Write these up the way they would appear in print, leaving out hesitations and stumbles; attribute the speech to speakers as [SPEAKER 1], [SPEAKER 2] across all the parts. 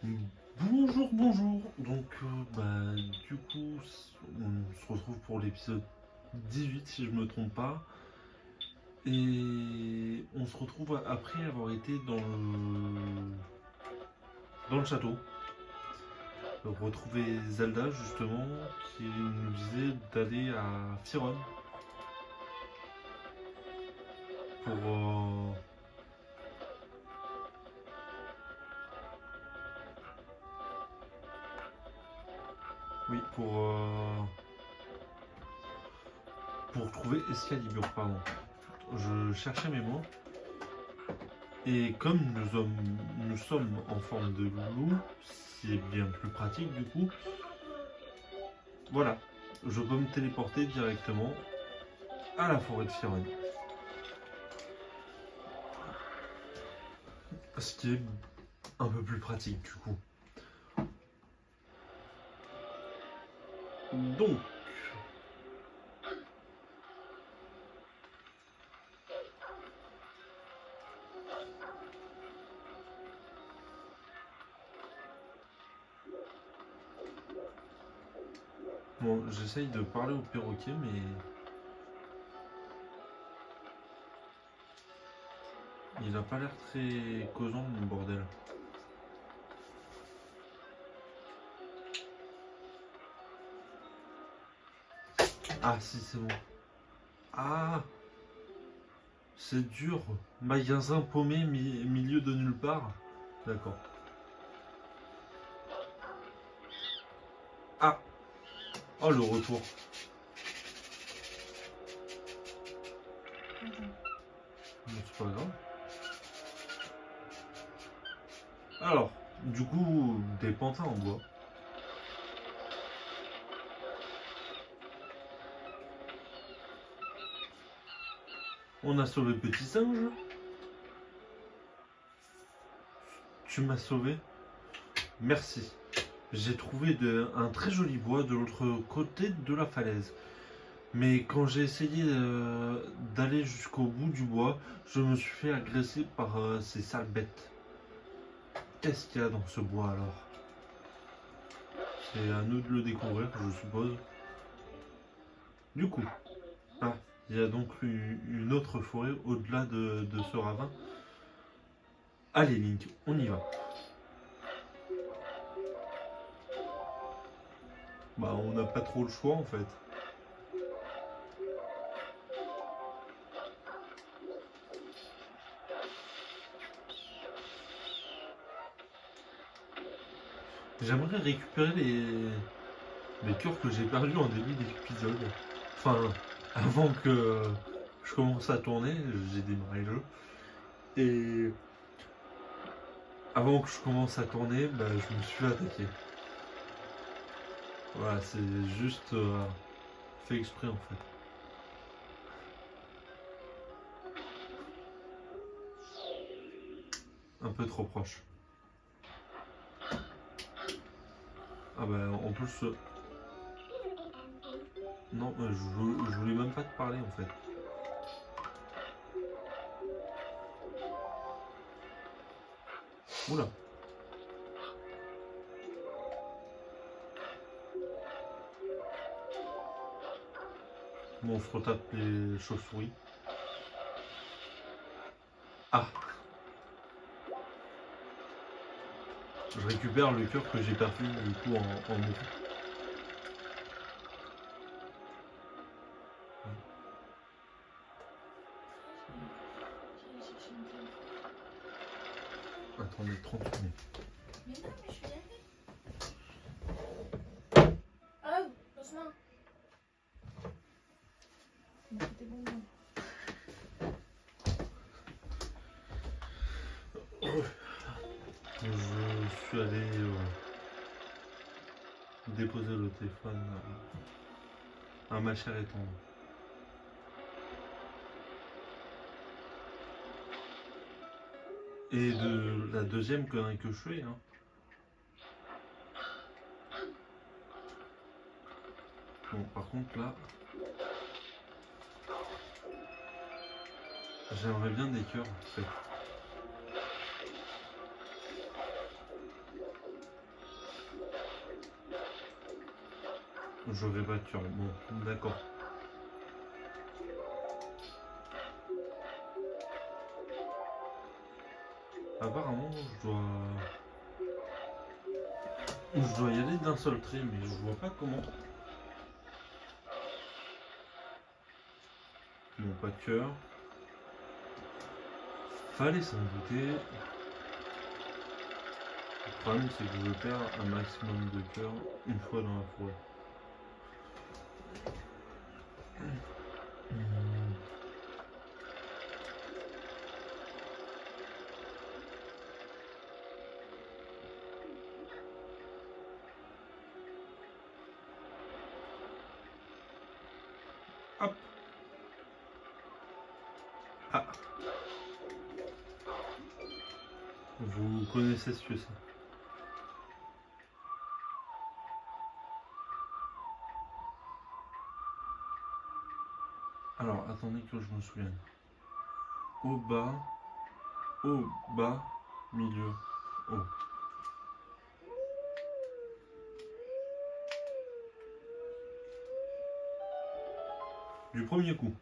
[SPEAKER 1] Bonjour, bonjour. Donc, du coup, on se retrouve pour l'épisode 18, si je me trompe pas. Et on se retrouve après avoir été dans le château. Retrouver Zelda, justement, qui nous disait d'aller à Firon pour. Oui, pour trouver Excalibur, pardon. Je cherchais mes mots. Et comme nous sommes en forme de loup, c'est bien plus pratique du coup. Voilà, je peux me téléporter directement à la forêt de Firon. Ce qui est un peu plus pratique du coup. Donc, bon, j'essaye de parler au perroquet, mais il a pas l'air très causant, mon bordel. Ah, si, c'est bon. Ah, c'est dur. Magasin paumé, milieu de nulle part. D'accord. Ah, oh, le retour. Bon, c'est pas grave. Alors, du coup, des pantins en bois. On a sauvé Petit Singe. Tu m'as sauvé. Merci. J'ai trouvé un très joli bois de l'autre côté de la falaise. Mais quand j'ai essayé d'aller jusqu'au bout du bois, je me suis fait agresser par ces sales bêtes. Qu'est-ce qu'il y a dans ce bois alors? C'est à nous de le découvrir, je suppose. Du coup, ah, il y a donc une autre forêt au-delà de ce ravin. Allez Link, on y va. Bah on n'a pas trop le choix en fait. J'aimerais récupérer les cœurs que j'ai perdus en début d'épisode. Enfin, avant que je commence à tourner, j'ai démarré le jeu. Et avant que je commence à tourner, bah, je me suis fait attaquer. Voilà, c'est juste fait exprès en fait. Un peu trop proche. Ah bah en plus... non, je voulais même pas te parler en fait. Oula. Bon, on se retape les chauves-souris. Ah, je récupère le cœur que j'ai perdu du coup en mourant. Attendez 30 minutes.
[SPEAKER 2] Mais non, mais je vais y aller. Oh, doucement. C'était bon.
[SPEAKER 1] Je suis allé déposer le téléphone à ma chère étendre. Et de la deuxième connerie que je fais, hein. Bon, par contre là, j'aimerais bien des cœurs en fait. J'aurais voiture. Bon, d'accord. Apparemment, je dois y aller d'un seul trait, mais je vois pas comment. Bon, pas de cœur. Fallait s'en douter. Le problème, c'est que je perds un maximum de cœur une fois dans la forêt. Hop. Ah. Vous connaissez ce que c'est. Alors, attendez que je me souvienne. Au bas, milieu, haut. Du premier coup.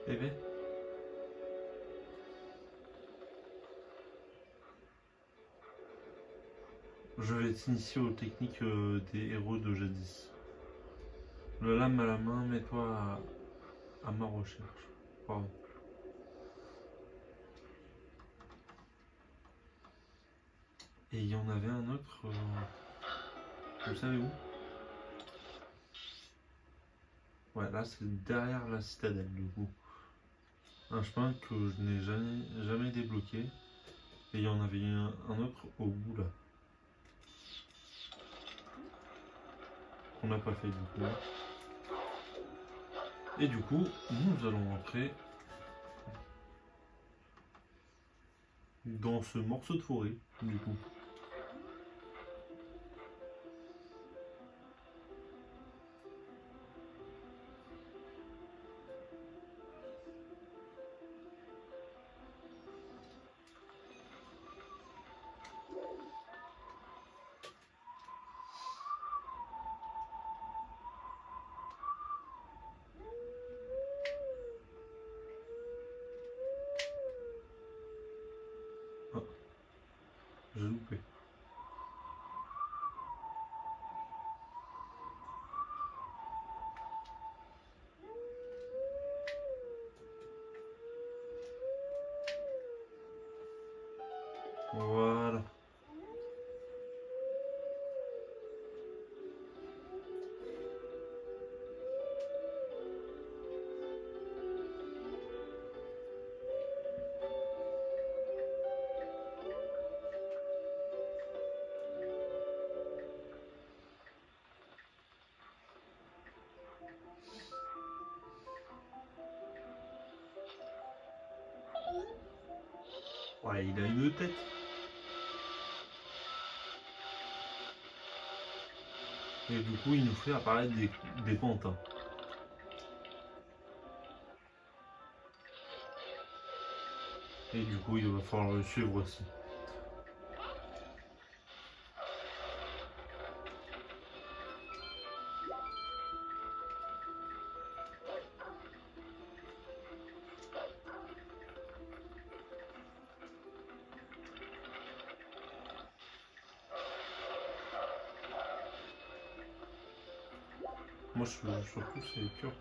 [SPEAKER 1] Eh bien. Je vais t'initier aux techniques des héros de jadis. Le lame à la main, mets-toi à ma recherche. Pardon. Et il y en avait un autre. Vous savez où? Ouais, là c'est derrière la citadelle du coup. Un chemin que je n'ai jamais débloqué. Et il y en avait un autre au bout là. Qu'on n'a pas fait du coup. Et du coup, nous allons entrer dans ce morceau de forêt du coup. Ah, j'ai loupé. Voilà. Ouais, il a une tête. Et du coup, il nous fait apparaître des pantins. Et du coup, il va falloir le suivre aussi. Moi, surtout, c'est pur.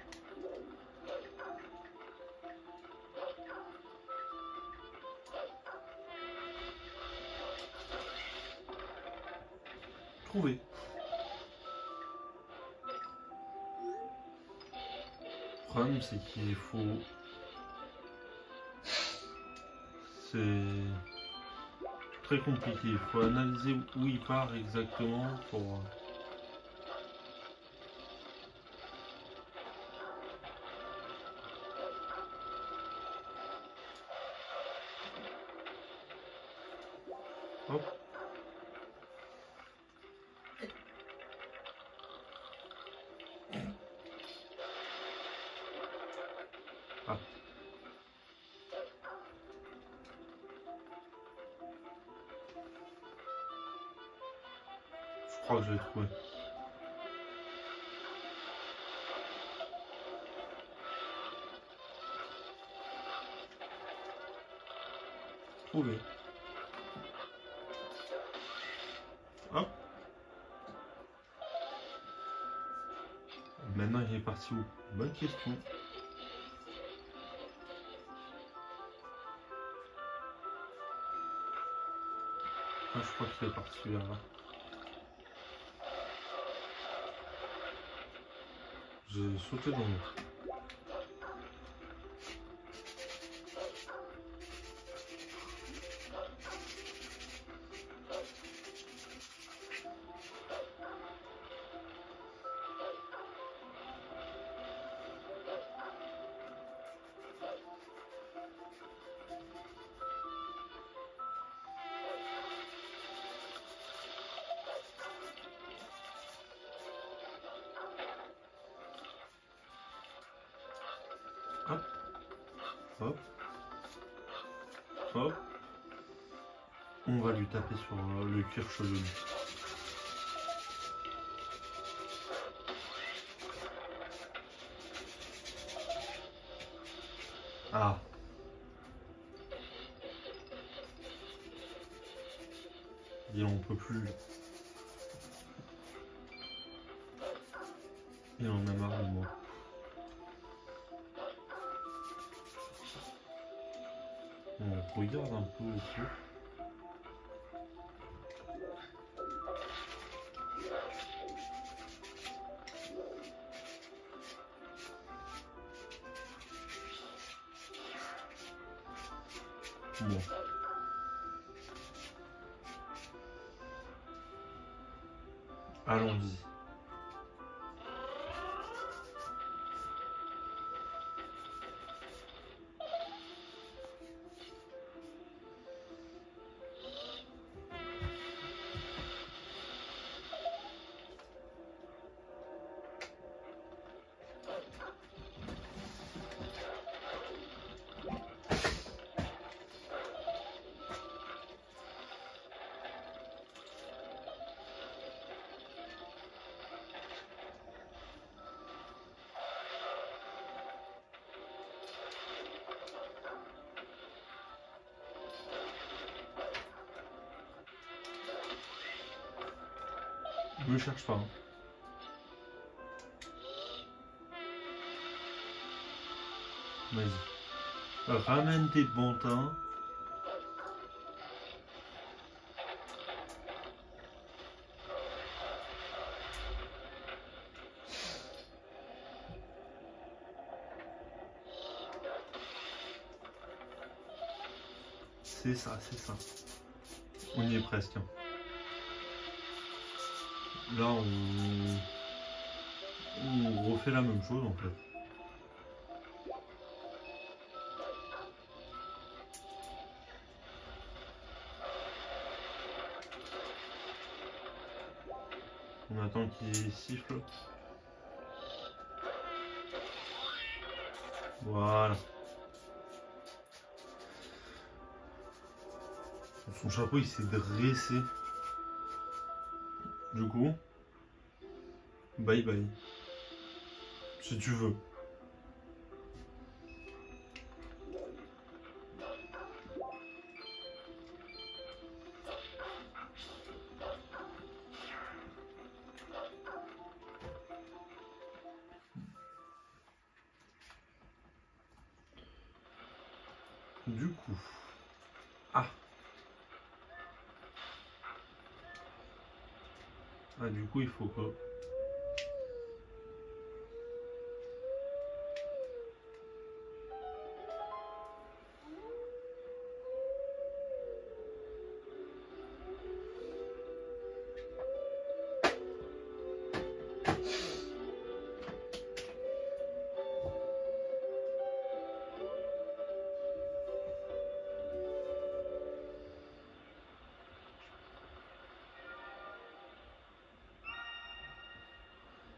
[SPEAKER 1] Trouvé. Le problème, c'est qu'il faut... C'est très compliqué. Il faut analyser où il part exactement pour... Hop. Ah. Je crois que je l'ai trouvé. Trouvé. Hop. Maintenant, il est parti où? Bonne question. Ah, je crois qu'il est parti là-bas. J'ai sauté dans l'eau. Hop. Hop. Hop. On va lui taper sur le cuir chevelu. Ah. Et on peut plus. Et on a marre de moi. On regarde un peu ici. Bon. Allons-y. Ne cherche pas. Hein. Vas-y. Ramène tes pantins. C'est ça, c'est ça. On y est presque. Hein. Là, on refait la même chose en fait. On attend qu'il siffle. Voilà. Son chapeau il s'est dressé. Du coup, bye bye. Si tu veux. Du coup. Ah. Ah, du coup, il faut que...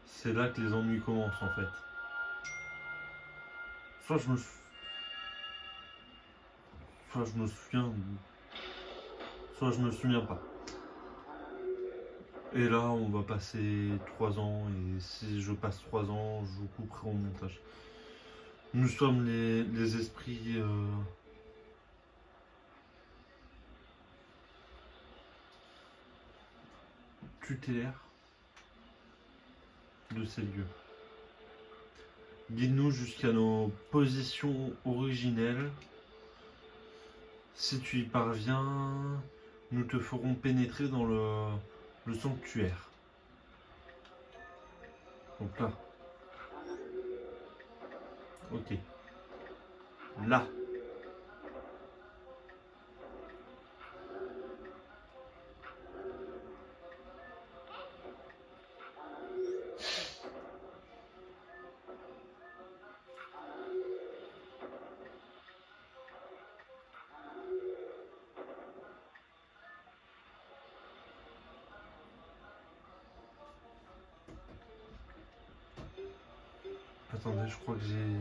[SPEAKER 1] C'est là que les ennuis commencent en fait. Soit je me, sou- soit je me souviens, soit je me souviens pas. Et là, on va passer 3 ans, et si je passe 3 ans, je vous couperai au montage. Nous sommes les esprits tutélaires de ces lieux. Guide-nous jusqu'à nos positions originelles. Si tu y parviens, nous te ferons pénétrer dans le sanctuaire. Donc là. Ok. Là. Attendez, je crois que j'ai...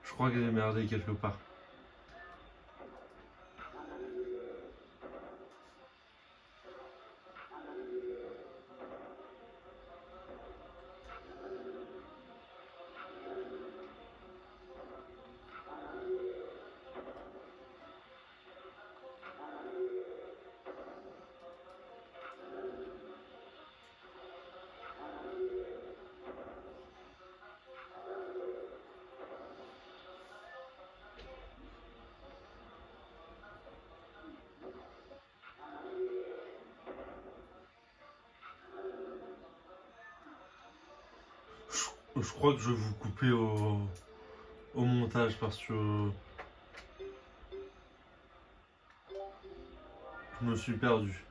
[SPEAKER 1] Je crois que j'ai merdé quelque part. Je crois que je vais vous couper au montage parce que je me suis perdu.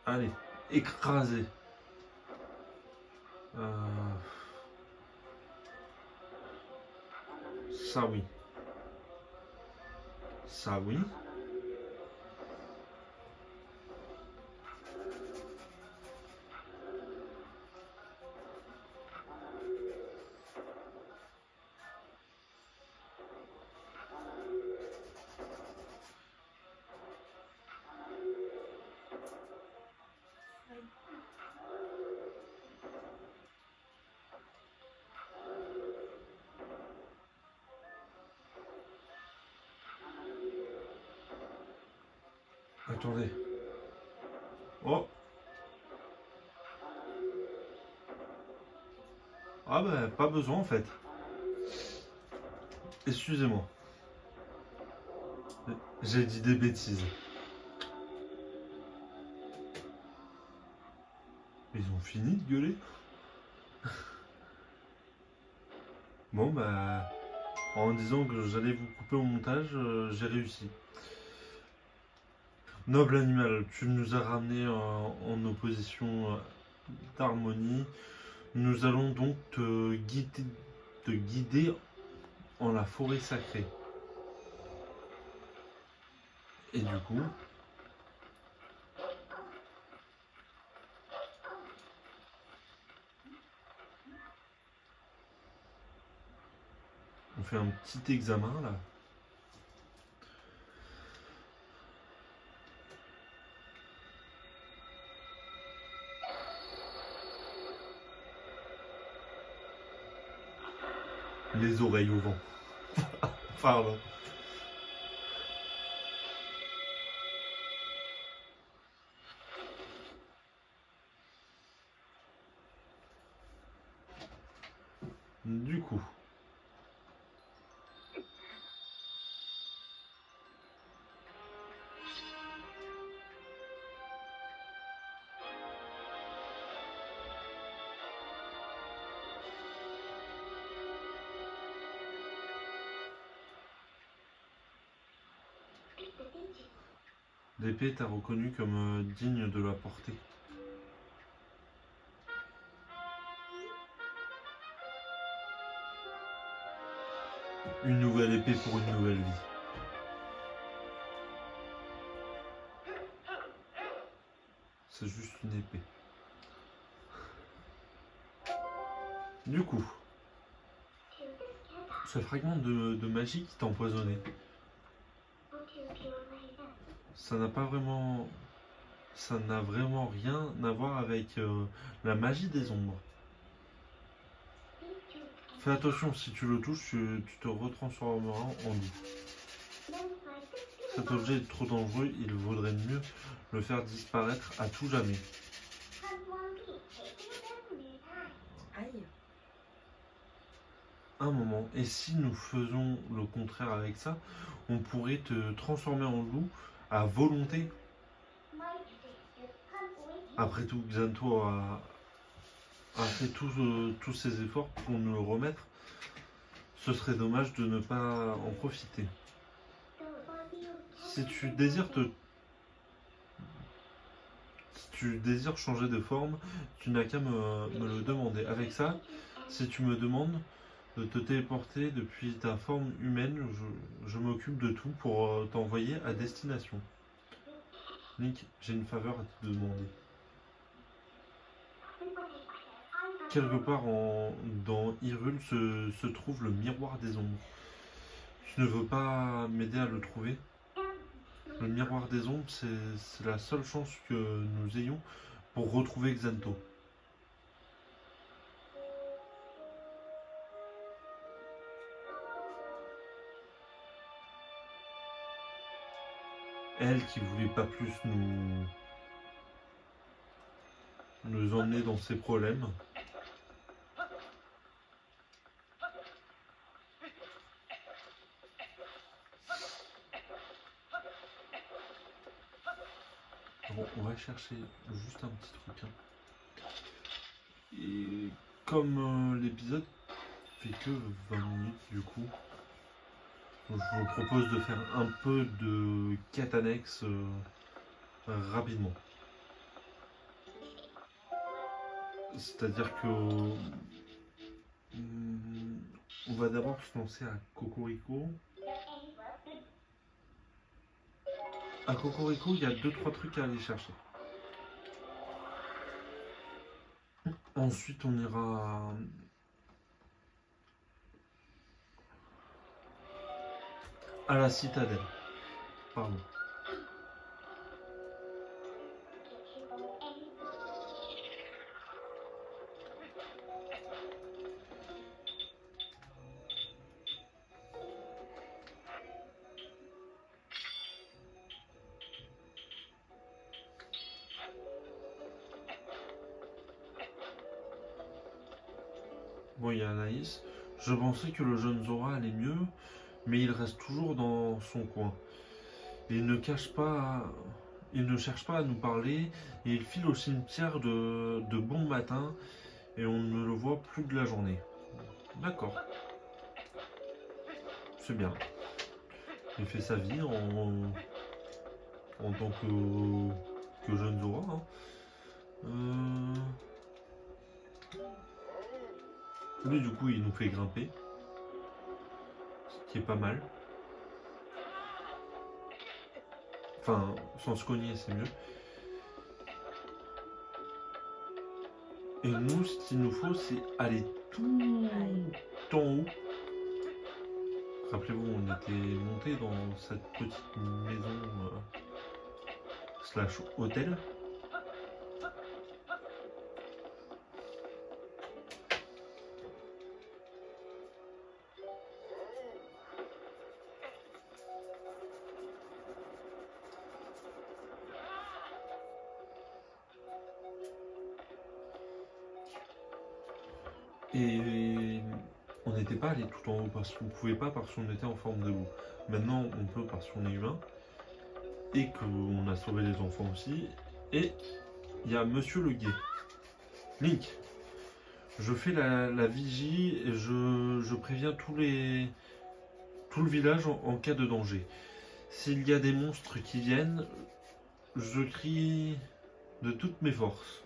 [SPEAKER 1] Allez, écrasé. Ça oui. Ça oui. Attendez. Oh. Ah bah pas besoin en fait. Excusez-moi. J'ai dit des bêtises. Ils ont fini de gueuler. Bon bah... En disant que j'allais vous couper au montage, j'ai réussi. Noble animal, tu nous as ramené en opposition d'harmonie. Nous allons donc te guider en la forêt sacrée. Et du coup, on fait un petit examen là. Les oreilles au vent. Pardon. Du coup, L'épée t'a reconnu comme digne de la porter. Une nouvelle épée pour une nouvelle vie. C'est juste une épée. Du coup, ce fragment de magie qui t'a empoisonné, ça n'a vraiment rien à voir avec la magie des ombres. Fais attention, si tu le touches, tu te retransformeras en loup. Cet objet est trop dangereux, il vaudrait mieux le faire disparaître à tout jamais.
[SPEAKER 3] Aïe.
[SPEAKER 1] Un moment, et si nous faisons le contraire avec ça, on pourrait te transformer en loup à volonté. Après tout, Xanto a fait tous ses efforts pour nous le remettre. Ce serait dommage de ne pas en profiter. Si tu désires changer de forme, tu n'as qu'à me le demander. Avec ça, si tu me demandes de te téléporter depuis ta forme humaine, je m'occupe de tout pour t'envoyer à destination. Link, j'ai une faveur à te demander. Quelque part dans Hyrule se trouve le miroir des ombres. Tu ne veux pas m'aider à le trouver? Le miroir des ombres, c'est la seule chance que nous ayons pour retrouver Xanto. Elle qui voulait pas plus nous emmener dans ses problèmes. Bon, on va chercher juste un petit truc. Hein. Et comme l'épisode fait que 20 minutes du coup, je vous propose de faire un peu de quête annexe rapidement. C'est-à-dire que on va d'abord se lancer à Cocorico. À Cocorico, il y a 2-3 trucs à aller chercher. Ensuite, on ira à la citadelle. Pardon. Bon, il y a Anaïs. Je pensais que le jeune Zora allait mieux, mais il reste toujours dans son coin. Il ne cherche pas à nous parler et il file au cimetière de bon matin et on ne le voit plus de la journée. D'accord. C'est bien. Il fait sa vie en tant que jeune Zora. Hein. Lui, du coup, il nous fait grimper. Ce qui est pas mal. Enfin, sans se cogner, c'est mieux. Et nous, ce qu'il nous faut, c'est aller tout en haut. Rappelez-vous, on était monté dans cette petite maison slash hôtel. Et on n'était pas allé tout en haut parce qu'on pouvait pas, parce qu'on était en forme de loup. Maintenant on peut parce qu'on est humain et qu'on a sauvé les enfants aussi. Et il y a Monsieur le Guet. Link, je fais la vigie et je préviens tout le village en cas de danger. S'il y a des monstres qui viennent, je crie de toutes mes forces.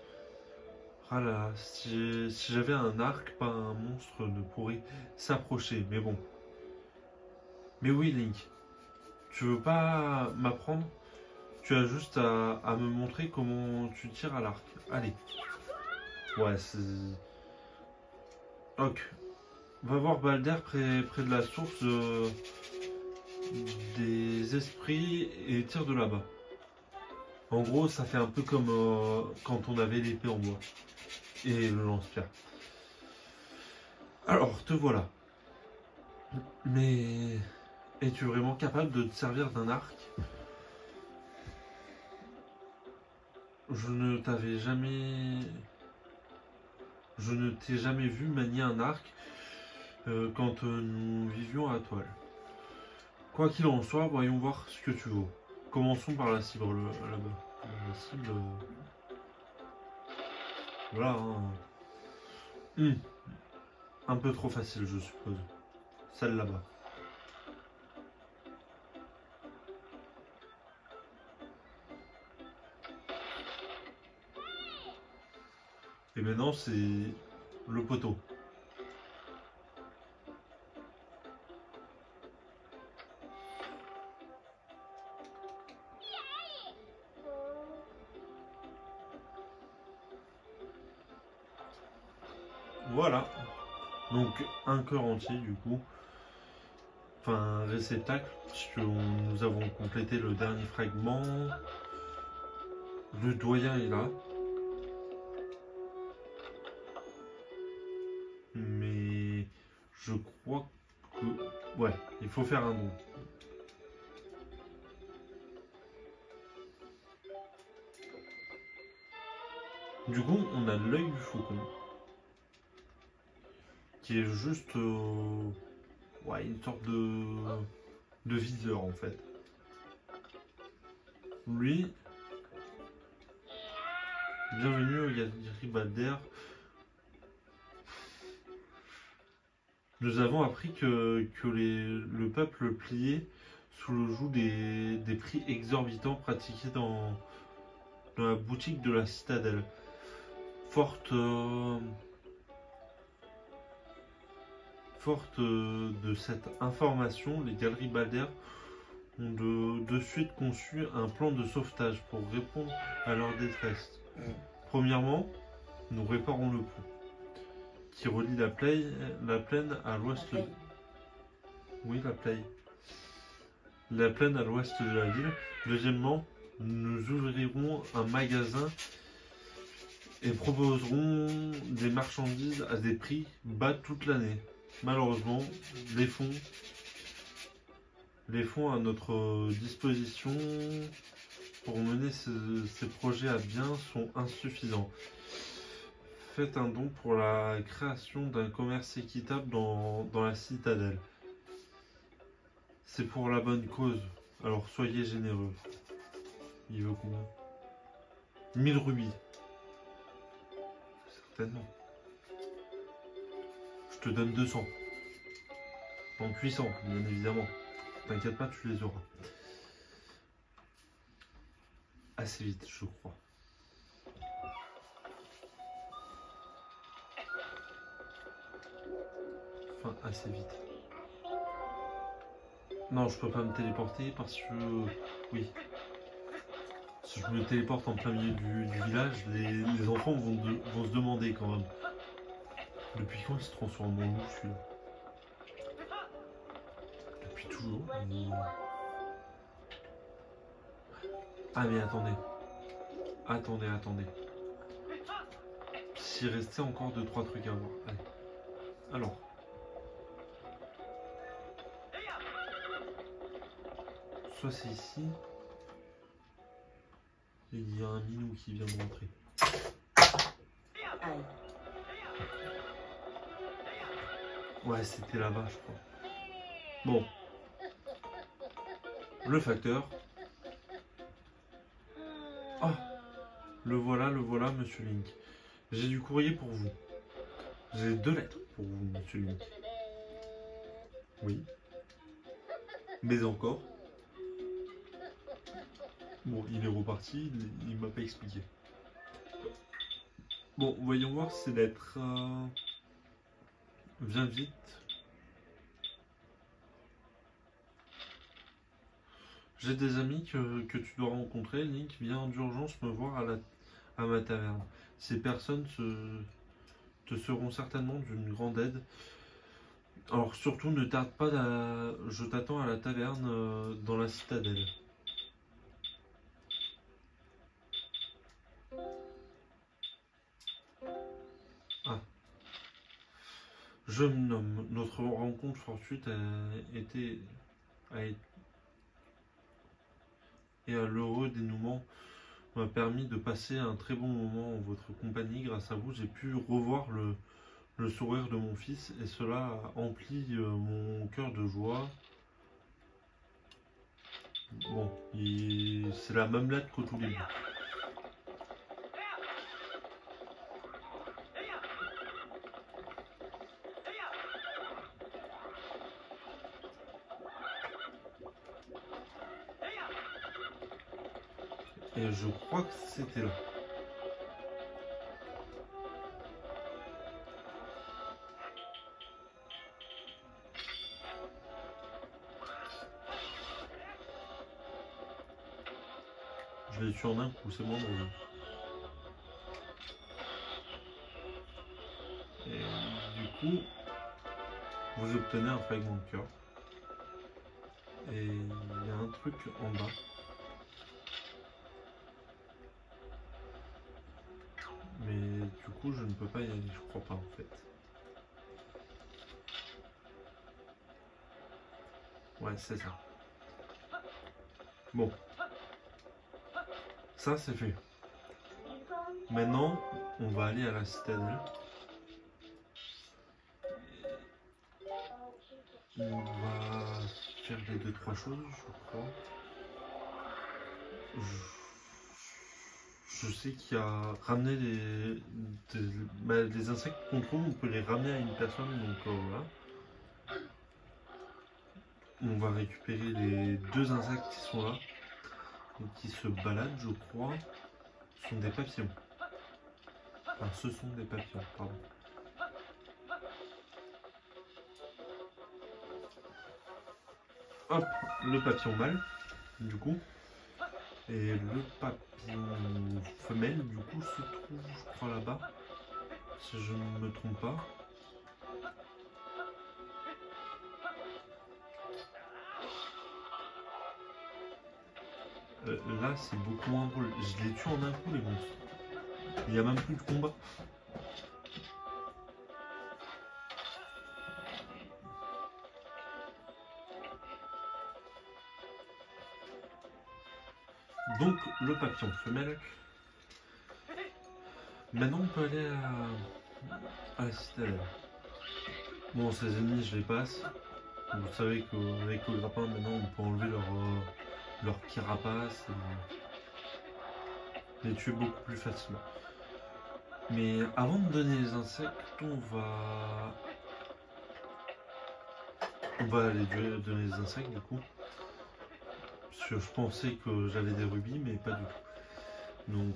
[SPEAKER 1] Ah là, si j'avais un arc, pas un monstre ne pourrait s'approcher, mais bon. Mais oui, Link, tu veux pas m'apprendre? Tu as juste à me montrer comment tu tires à l'arc. Allez. Ouais, c'est... Ok. Va voir Balder près de la source des esprits et tire de là-bas. En gros, ça fait un peu comme quand on avait l'épée en bois et le lance-pierre. Alors, te voilà. Mais es-tu vraiment capable de te servir d'un arc? Je ne t'avais jamais... Je ne t'ai jamais vu manier un arc quand nous vivions à Toile. Quoi qu'il en soit, voyons voir ce que tu vaux. Commençons par la cible là-bas. La cible... Voilà. Hein. Un peu trop facile, je suppose. Celle là-bas. Et maintenant, c'est le poteau. Voilà. Donc, un cœur entier, du coup. Enfin, un réceptacle, puisque nous avons complété le dernier fragment. Le doyen est là. Mais je crois que... Ouais, il faut faire un don. Du coup, on a l'œil du faucon. Qui est juste... ouais, une sorte de viseur, en fait. Lui... Bienvenue au Galerie Balder. Nous avons appris que le peuple pliait sous le joug des prix exorbitants pratiqués dans la boutique de la citadelle. Forte de cette information, les Galeries Balder ont de suite conçu un plan de sauvetage pour répondre à leur détresse. Premièrement, nous réparons le pont qui relie la plaine à l'ouest. Oui, la plaine. La plaine à l'ouest de la ville. Deuxièmement, nous ouvrirons un magasin et proposerons des marchandises à des prix bas toute l'année. Malheureusement, les fonds à notre disposition pour mener ces projets à bien sont insuffisants. Faites un don pour la création d'un commerce équitable dans la citadelle. C'est pour la bonne cause, alors soyez généreux. Il veut combien? 1000 rubis. Certainement. Je te donne 200. Donc 800, bien évidemment. T'inquiète pas, tu les auras. Assez vite, je crois. Enfin, assez vite. Non, je peux pas me téléporter parce que... Oui. Si je me téléporte en plein milieu du village, les enfants vont se demander quand même. Depuis quand il se transforme en loup, celui-là? Depuis toujours. Mais... Ah mais attendez. Attendez. S'il restait encore 2-3 trucs à voir. Allez. Alors. Soit c'est ici. Il y a un minou qui vient de rentrer.
[SPEAKER 3] Aïe.
[SPEAKER 1] Ouais, c'était là-bas, je crois. Bon. Le facteur. Ah, le voilà, monsieur Link. J'ai du courrier pour vous. J'ai 2 lettres pour vous, monsieur Link. Oui. Mais encore. Bon, il est reparti, il m'a pas expliqué. Bon, voyons voir, c'est d'être... Viens vite. J'ai des amis que tu dois rencontrer. Link, viens d'urgence me voir à ma taverne. Ces personnes te seront certainement d'une grande aide. Alors surtout, ne tarde pas, je t'attends à la taverne dans la citadelle. Ah. Je me nomme. Notre rencontre fortuite et à l'heureux dénouement m'a permis de passer un très bon moment en votre compagnie. Grâce à vous, j'ai pu revoir le sourire de mon fils et cela a empli mon cœur de joie. Bon, c'est la même lettre qu'au tout début. Et je crois que c'était là. Je l'ai tué en un coup, c'est bon. Et du coup, vous obtenez un fragment de cœur. Et il y a un truc en bas. Mais du coup, je ne peux pas y aller, je crois pas en fait. Ouais, c'est ça. Bon. Ça, c'est fait. Maintenant, on va aller à la citadelle. On va faire les 2-3 choses, je crois. Je sais qu'il y a ramener les insectes qu'on trouve, on peut les ramener à une personne, donc voilà. On va récupérer les 2 insectes qui sont là, et qui se baladent, je crois. Ce sont des papillons. Enfin, ce sont des papillons, pardon. Hop, le papillon mâle, du coup. Et le papillon femelle, du coup, se trouve, je crois, là-bas. Si je ne me trompe pas. Là, c'est beaucoup moins drôle. Je les tue en un coup, les monstres. Il n'y a même plus de combat. Donc, le papillon femelle. Maintenant, on peut aller à la citadelle. Bon, ces ennemis, je les passe. Vous savez qu'avec le grappin, maintenant, on peut enlever leur carapace et les tuer beaucoup plus facilement. Mais avant de donner les insectes, on va aller donner les insectes, du coup. Parce que je pensais que j'avais des rubis, mais pas du tout. Donc...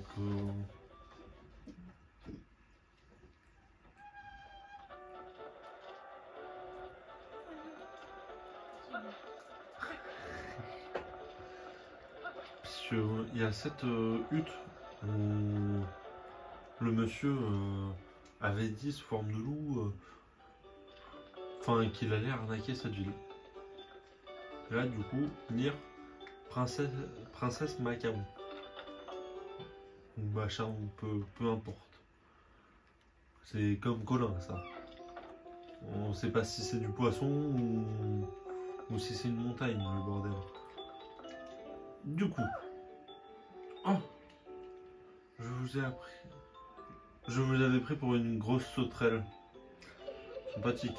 [SPEAKER 1] Parce qu'il y a cette hutte où le monsieur avait dit sous forme de loup, enfin qu'il allait arnaquer cette ville. Et là, du coup, lire princesse Macaron. Ou machin, peu importe. C'est comme Colin, ça. On sait pas si c'est du poisson ou si c'est une montagne, le bordel. Du coup. Oh, je vous ai appris. Je vous avais pris pour une grosse sauterelle. Sympathique.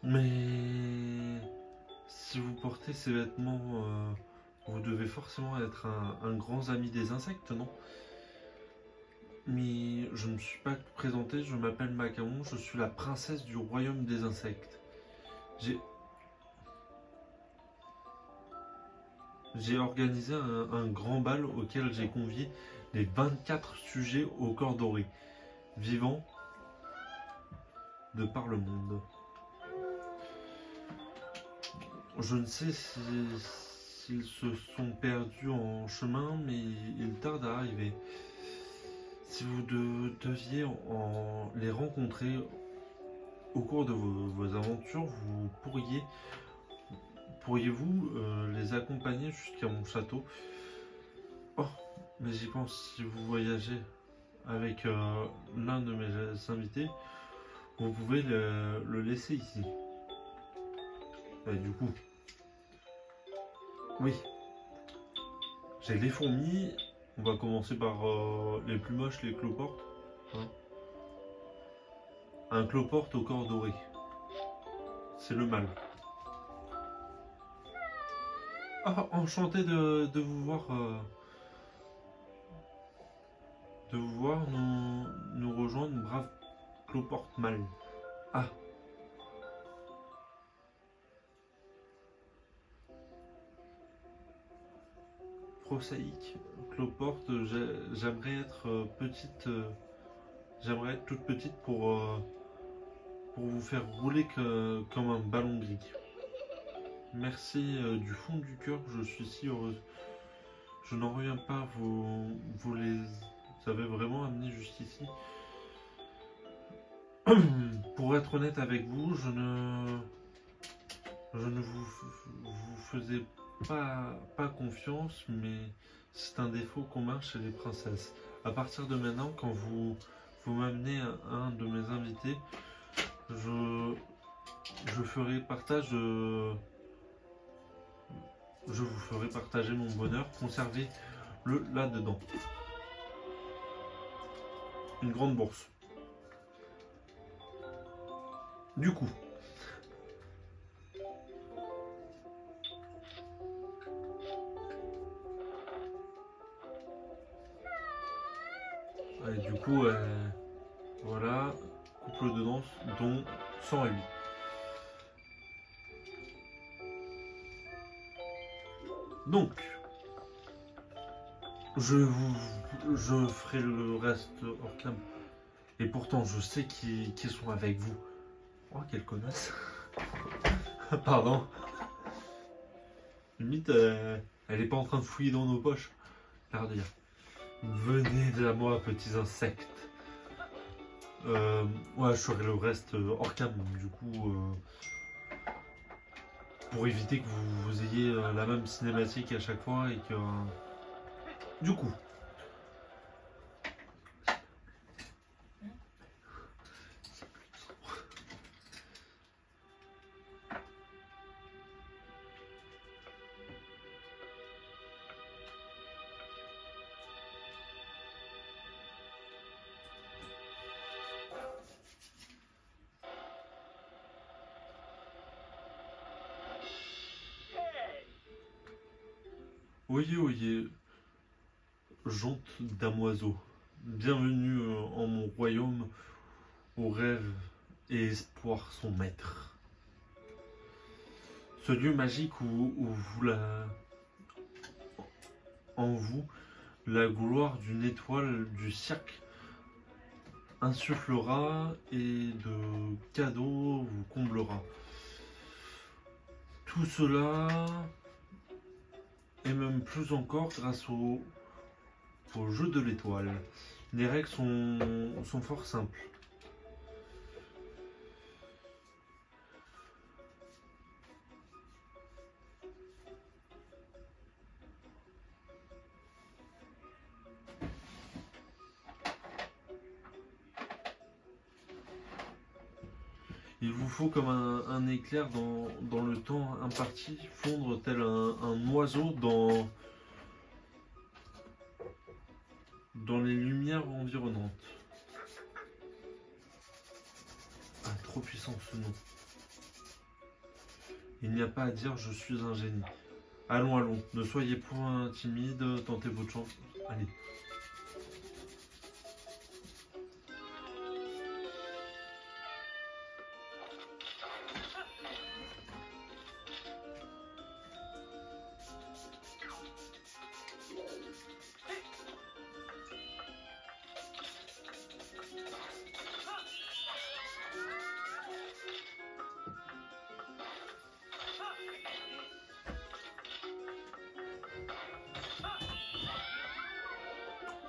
[SPEAKER 1] Mais si vous portez ces vêtements, vous devez forcément être un grand ami des insectes, non? Mais je ne me suis pas présentée, je m'appelle Macaron, je suis la princesse du royaume des j'ai organisé un grand bal auquel j'ai convié les 24 sujets au corps doré, vivants de par le monde. Je ne sais s'ils se sont perdus en chemin, mais ils tardent à arriver. Si vous deviez les rencontrer au cours de vos aventures, pourriez-vous les accompagner jusqu'à mon château? Oh, mais j'y pense, si vous voyagez avec l'un de mes invités, vous pouvez le laisser ici. Et du coup, oui, j'ai les fourmis. On va commencer par les plus moches, les cloportes. Hein. Un cloporte au corps doré. C'est le mâle. Ah, enchanté de vous voir. De vous voir nous rejoindre, brave cloporte mâle. Ah. Prosaïque, cloporte, j'aimerais être petite. J'aimerais être toute petite pour vous faire rouler comme un ballon gris. Merci du fond du cœur, je suis si heureuse. Je n'en reviens pas, vous les avez vraiment amenés jusqu'ici. Pour être honnête avec vous, je ne vous faisais pas confiance, mais c'est un défaut commun chez les princesses. À partir de maintenant, quand vous m'amenez un de mes invités, je ferai partage je vous ferai partager mon bonheur. Conservez-le là-dedans. Une grande bourse. Du coup, allez, du coup, voilà, couple de danse, dont 108. Donc, je ferai le reste hors cam. Et pourtant, je sais qui sont avec vous. Oh, quelle connasse. Pardon. Limite, elle est pas en train de fouiller dans nos poches. Leur dire, venez à moi, petits insectes. Ouais, je ferai le reste hors cam, du coup, pour éviter que vous ayez la même cinématique à chaque fois et que... du coup... Oyez, oyez, jonte damoiseau, bienvenue en mon royaume où rêve et espoir sont maîtres. Ce lieu magique où en vous, la gloire d'une étoile du cirque insufflera et de cadeaux vous comblera. Tout cela, et même plus encore grâce au jeu de l'étoile. Les règles sont fort simples. Il vous faut comme un éclair dans le temps imparti, fondre tel un oiseau dans les lumières environnantes. Ah, trop puissant ce nom. Il n'y a pas à dire, je suis un génie. Allons, allons, ne soyez point timide, tentez votre chance. Allez.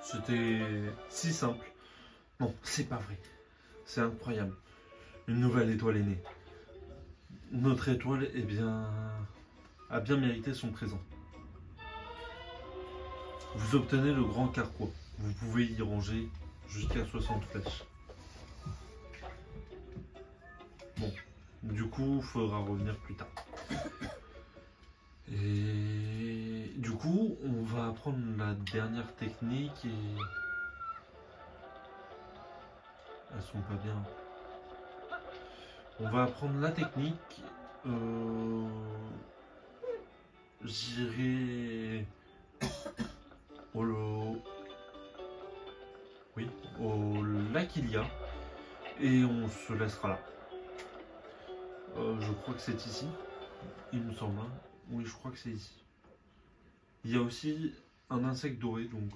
[SPEAKER 1] C'était si simple. Non, c'est pas vrai. C'est incroyable. Une nouvelle étoile est née. Notre étoile a bien mérité son présent. Vous obtenez le grand carquois. Vous pouvez y ranger jusqu'à 60 flèches. Bon, du coup, il faudra revenir plus tard. Et du coup, on va apprendre la dernière technique et... Elles sont pas bien. On va apprendre la technique. J'irai au lac Ilia et on se laissera là. Je crois que c'est ici, il me semble. Hein. Oui, je crois que c'est ici. Il y a aussi un insecte doré, donc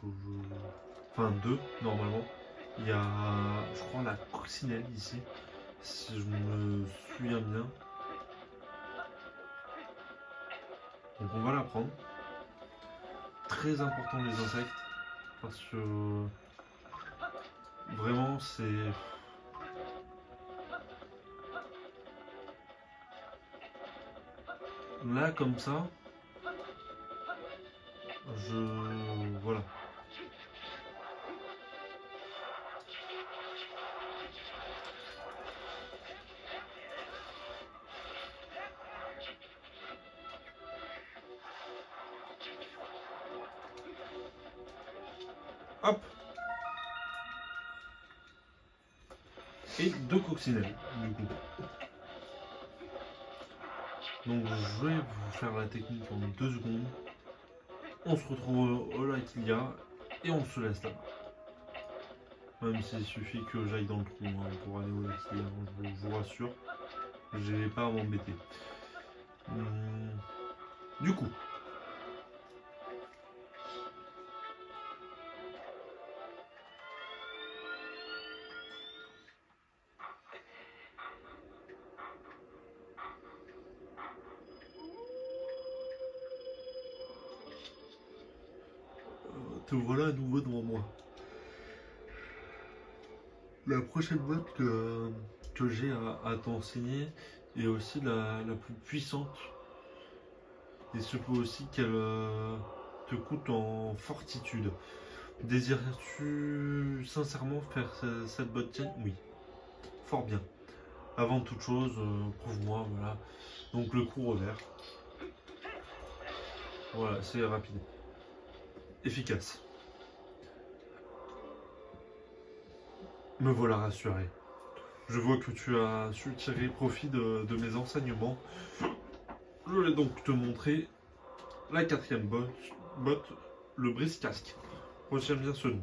[SPEAKER 1] enfin deux normalement. Il y a, je crois, la coccinelle ici, si je me souviens bien. Donc on va la prendre. Très important les insectes, parce que vraiment c'est... Là comme ça, voilà. Hop. Et deux coccinelles, du coup. Donc je vais vous faire la technique en 2 secondes. On se retrouve au lac Ilia et on se laisse là. Même s'il suffit que j'aille dans le trou hein, pour aller au lac Ilia, je vous rassure. J'ai pas à m'embêter. Du coup. Te voilà à nouveau devant moi. La prochaine botte que j'ai à t'enseigner est aussi la plus puissante. Il se peut aussi qu'elle te coûte en fortitude. Désires-tu sincèrement faire cette botte tienne? Oui, fort bien. Avant toute chose, prouve-moi, voilà. Donc le coup revers. Voilà, c'est rapide. Efficace. Me voilà rassuré. Je vois que tu as su tirer profit de mes enseignements. Je vais donc te montrer la 4e botte, le brise-casque. Retiens bien ce nom.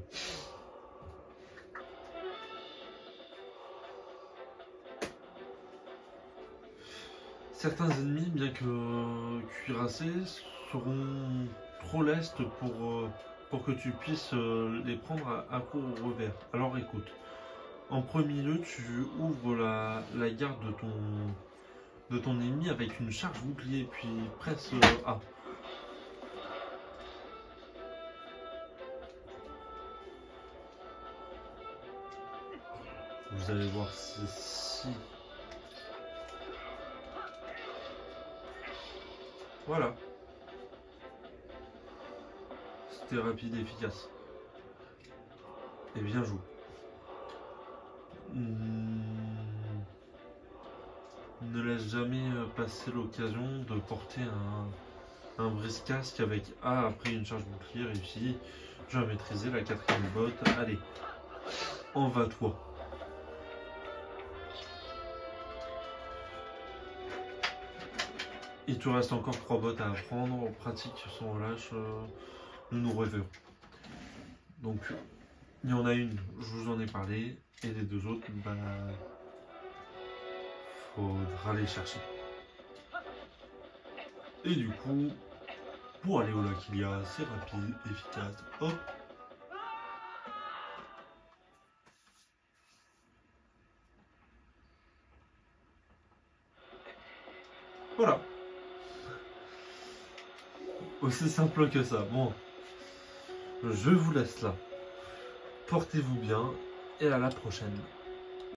[SPEAKER 1] Certains ennemis, bien que cuirassés, seront trop lestes pour que tu puisses les prendre à court revers. Alors écoute, en premier lieu, tu ouvres la garde de ton ennemi avec une charge bouclier, puis presse A. Vous allez voir ceci. Voilà. C'était rapide et efficace. Et bien joué. Ne laisse jamais passer l'occasion de porter un brise-casque avec A après une charge bouclier réussie. Je vais maîtriser la 4e botte. Allez, en va toi. Il te reste encore 3 bottes à apprendre. Pratique sans relâche. Nous reverrons. Donc, il y en a une, je vous en ai parlé. Et les 2 autres, bah, faudra les chercher. Et du coup, pour aller au lac Ilia. C'est rapide, efficace. Hop. Voilà. Aussi simple que ça. Bon, je vous laisse là. Portez-vous bien et à la prochaine.